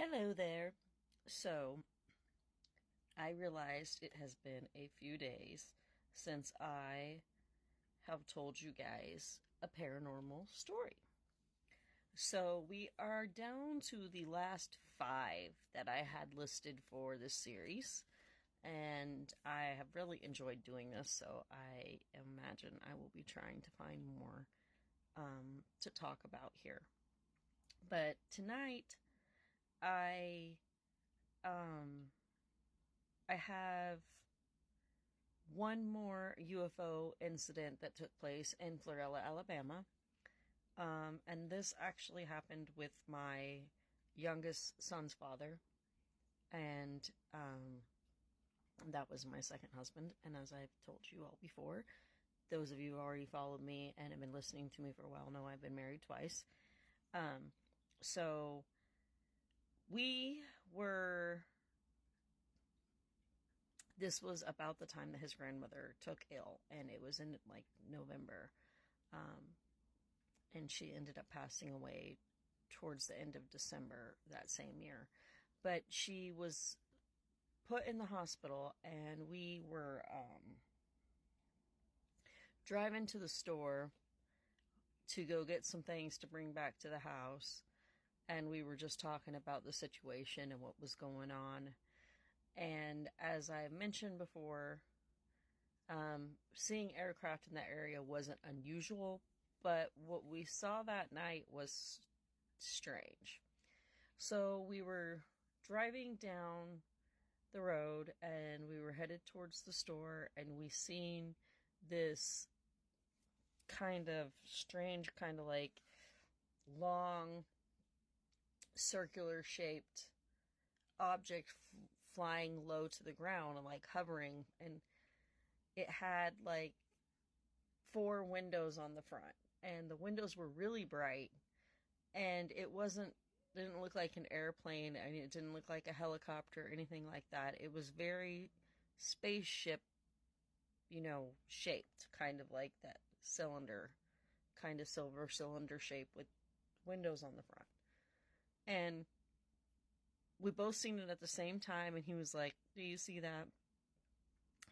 Hello there. So, I realized it has been a few days since I have told you guys a paranormal story. So, we are down to the last 5 that I had listed for this series, and I have really enjoyed doing this, so I imagine I will be trying to find more to talk about here. But tonight, I um I have one more UFO incident that took place in Florilla, Alabama. And this actually happened with my youngest son's father. And that was my second husband. And as I've told you all before, those of you who already followed me and have been listening to me for a while know I've been married twice. So we were this was about the time that his grandmother took ill, and it was in like November. And she ended up passing away towards the end of December that same year. But she was put in the hospital, and we were driving to the store to go get some things to bring back to the house. And we were just talking about the situation and what was going on. And as I mentioned before, seeing aircraft in that area wasn't unusual, but what we saw that night was strange. So we were driving down the road and we were headed towards the store, and we seen this kind of strange, kind of like long circular shaped object flying low to the ground and like hovering, and it had like 4 windows on the front, and the windows were really bright, and didn't look like an airplane, and it didn't look like a helicopter or anything like that. It was very spaceship, shaped, kind of like that cylinder, kind of silver cylinder shape with windows on the front. And we both seen it at the same time, and he was like, "Do you see that?"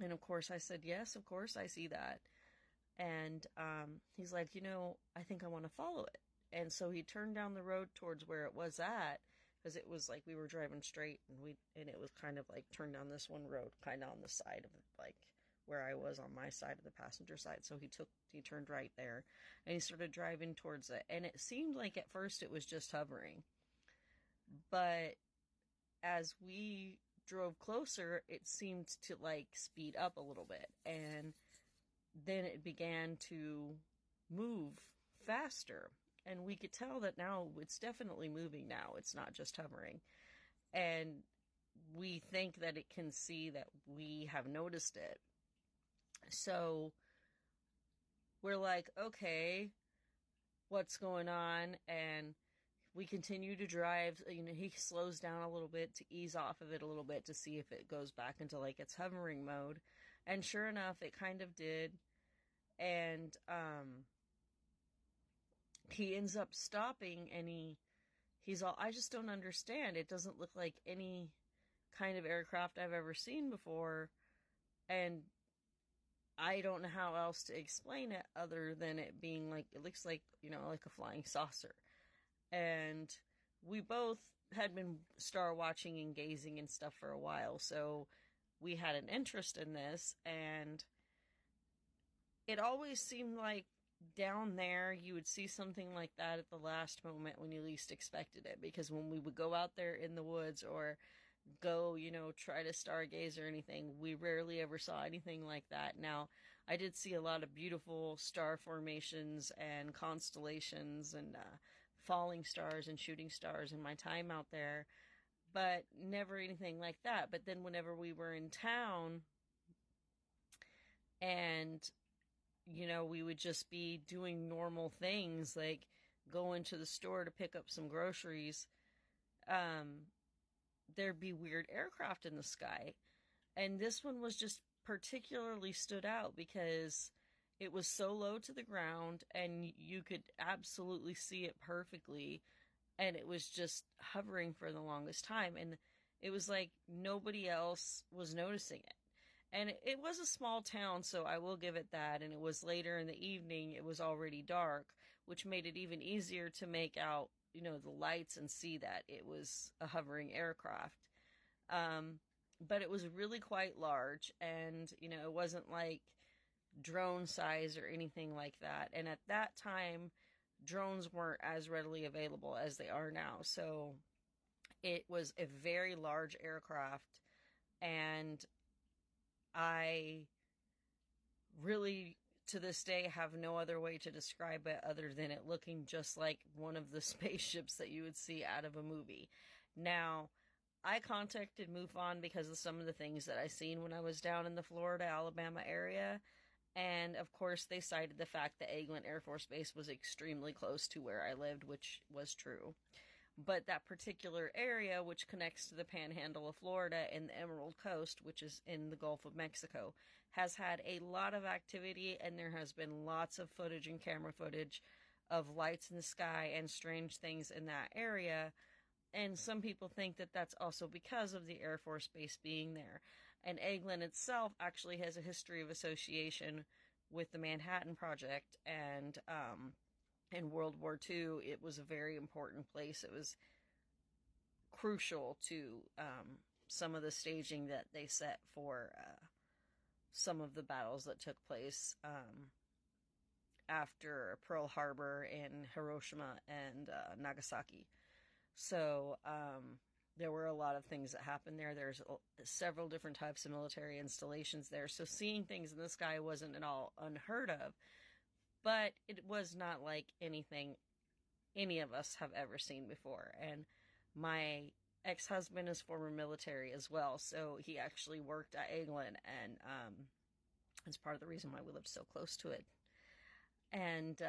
And of course I said, "Yes, of course I see that." And he's like, "I think I want to follow it." And so he turned down the road towards where it was at, because it was like we were driving straight, and it was kind of like turned down this one road, kind of on the side of like where I was on my side of the passenger side. So he turned right there, and he started driving towards it. And it seemed like at first it was just hovering, but as we drove closer, it seemed to like speed up a little bit, and then it began to move faster, and we could tell that now it's definitely moving now. It's not just hovering, and we think that it can see that we have noticed it. So we're like, okay, what's going on? And we continue to drive. He slows down a little bit to ease off of it a little bit to see if it goes back into like its hovering mode. And sure enough, it kind of did. And he ends up stopping, and he's all, "I just don't understand. It doesn't look like any kind of aircraft I've ever seen before. And I don't know how else to explain it other than it being like, it looks like, like a flying saucer." And we both had been star watching and gazing and stuff for a while, so we had an interest in this. And it always seemed like down there you would see something like that at the last moment when you least expected it, because when we would go out there in the woods or go, try to stargaze or anything, we rarely ever saw anything like that. Now, I did see a lot of beautiful star formations and constellations and falling stars and shooting stars in my time out there, but never anything like that. But then whenever we were in town, and we would just be doing normal things like going to the store to pick up some groceries, there'd be weird aircraft in the sky. And this one was just particularly stood out because it was so low to the ground, and you could absolutely see it perfectly. and it was just hovering for the longest time, and it was like nobody else was noticing it. And it was a small town, so I will give it that. And it was later in the evening, it was already dark, which made it even easier to make out, the lights and see that it was a hovering aircraft. But it was really quite large, and, it wasn't like drone size or anything like that. And at that time, drones weren't as readily available as they are now. So it was a very large aircraft, and I really, to this day, have no other way to describe it other than it looking just like one of the spaceships that you would see out of a movie. Now, I contacted MUFON because of some of the things that I seen when I was down in the Florida, Alabama area. And of course, they cited the fact that Eglin Air Force Base was extremely close to where I lived, which was true. But that particular area, which connects to the panhandle of Florida and the Emerald Coast, which is in the Gulf of Mexico, has had a lot of activity, and there has been lots of footage and camera footage of lights in the sky and strange things in that area. And some people think that that's also because of the Air Force Base being there. And Eglin itself actually has a history of association with the Manhattan Project, and in World War II, it was a very important place. It was crucial to some of the staging that they set for some of the battles that took place after Pearl Harbor and Hiroshima and Nagasaki. So there were a lot of things that happened there. There's several different types of military installations there. So seeing things in the sky wasn't at all unheard of. But it was not like anything any of us have ever seen before. And my ex-husband is former military as well, so he actually worked at Eglin, and it's part of the reason why we lived so close to it. And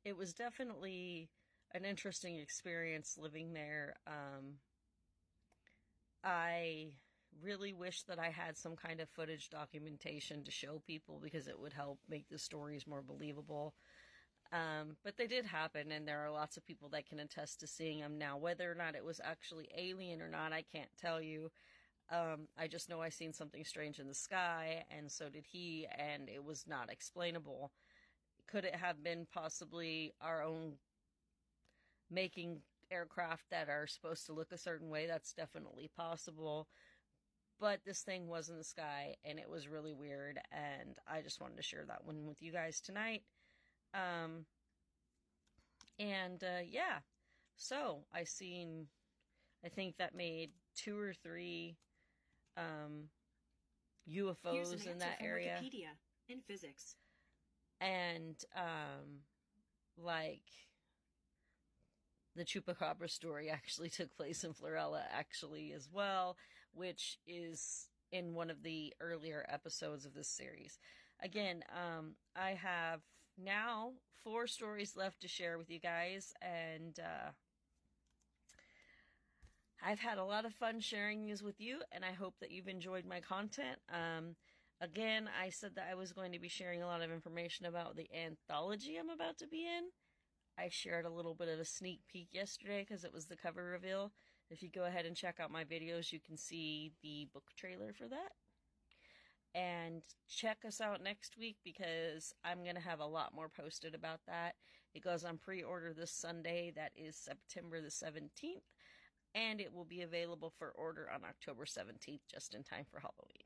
it was definitely an interesting experience living there. I really wish that I had some kind of footage documentation to show people, because it would help make the stories more believable. But they did happen, and there are lots of people that can attest to seeing them now. Whether or not it was actually alien or not, I can't tell you. I just know I seen something strange in the sky, and so did he, and it was not explainable. Could it have been possibly our own making aircraft that are supposed to look a certain way? That's definitely possible. But this thing was in the sky, and it was really weird, and I just wanted to share that one with you guys tonight. Yeah. So, I think that made 2 or 3 UFOs in that area. Wikipedia in physics. And, the Chupacabra story actually took place in Florella, actually, as well, which is in one of the earlier episodes of this series. Again, I have now 4 stories left to share with you guys, and I've had a lot of fun sharing these with you, and I hope that you've enjoyed my content. Again, I said that I was going to be sharing a lot of information about the anthology I'm about to be in. I shared a little bit of a sneak peek yesterday because it was the cover reveal. If you go ahead and check out my videos, you can see the book trailer for that. And check us out next week, because I'm going to have a lot more posted about that. It goes on pre-order this Sunday. That is September the 17th. And it will be available for order on October 17th, just in time for Halloween.